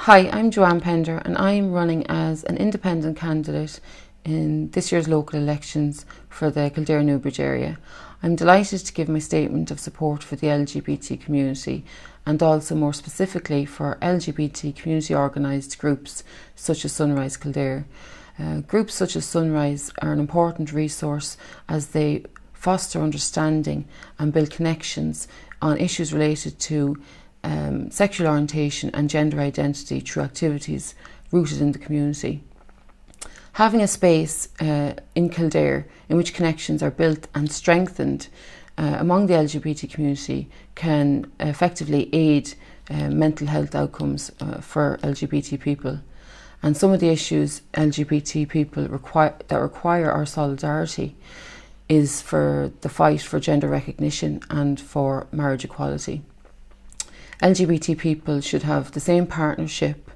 Hi, I'm Joanne Pender and I'm running as an independent candidate in this year's local elections for the Kildare-Newbridge area. I'm delighted to give my statement of support for the LGBT community and also more specifically for LGBT community organised groups such as Sunrise Kildare. Groups such as Sunrise are an important resource as they foster understanding and build connections on issues related to sexual orientation and gender identity through activities rooted in the community. Having a space in Kildare in which connections are built and strengthened among the LGBT community can effectively aid mental health outcomes for LGBT people. And some of the issues LGBT people require our solidarity is for the fight for gender recognition and for marriage equality. LGBT people should have the same partnership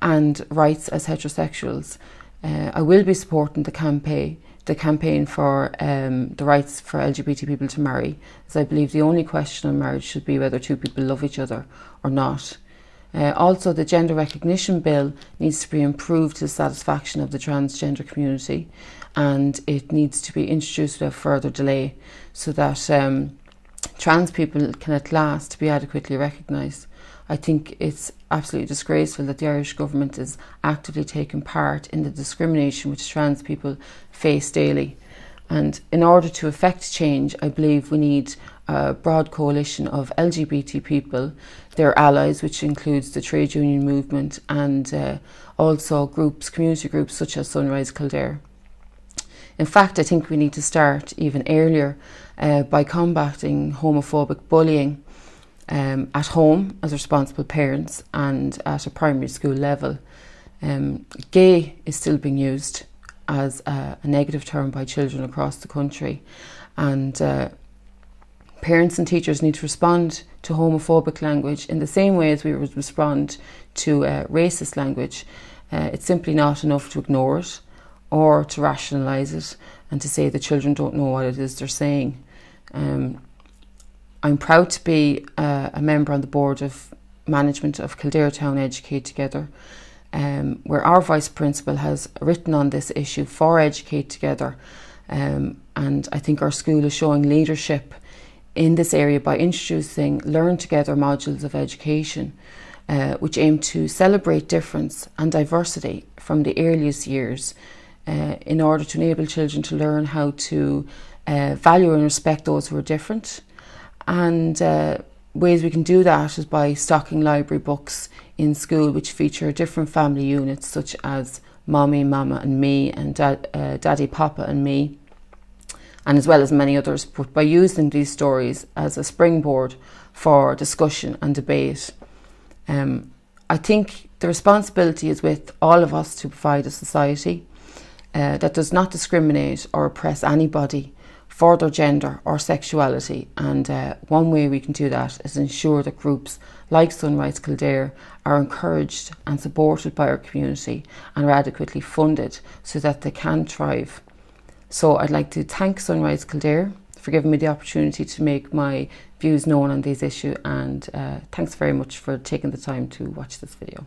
and rights as heterosexuals. I will be supporting the campaign for the rights for LGBT people to marry, as I believe the only question on marriage should be whether two people love each other or not. Also, the gender recognition bill needs to be improved to the satisfaction of the transgender community, and it needs to be introduced without further delay so that trans people can at last be adequately recognised. I think it's absolutely disgraceful that the Irish government is actively taking part in the discrimination which trans people face daily. And in order to effect change, I believe we need a broad coalition of LGBT people, their allies, which includes the trade union movement, and also community groups such as Sunrise Kildare. In fact, I think we need to start even earlier by combating homophobic bullying at home as responsible parents and at a primary school level. Gay is still being used as a negative term by children across the country, and parents and teachers need to respond to homophobic language in the same way as we would respond to racist language. It's simply not enough to ignore it or to rationalise it and to say the children don't know what it is they're saying. I'm proud to be a member on the board of management of Kildare Town Educate Together, where our vice principal has written on this issue for Educate Together, and I think our school is showing leadership in this area by introducing Learn Together modules of education, which aim to celebrate difference and diversity from the earliest years in order to enable children to learn how to value and respect those who are different. And ways we can do that is by stocking library books in school which feature different family units such as Mommy, Mama and Me, and Daddy, Papa and Me, and as well as many others, but by using these stories as a springboard for discussion and debate. I think the responsibility is with all of us to provide a society that does not discriminate or oppress anybody for their gender or sexuality, and one way we can do that is ensure that groups like Sunrise Kildare are encouraged and supported by our community and are adequately funded so that they can thrive. So I'd like to thank Sunrise Kildare for giving me the opportunity to make my views known on these issues, and thanks very much for taking the time to watch this video.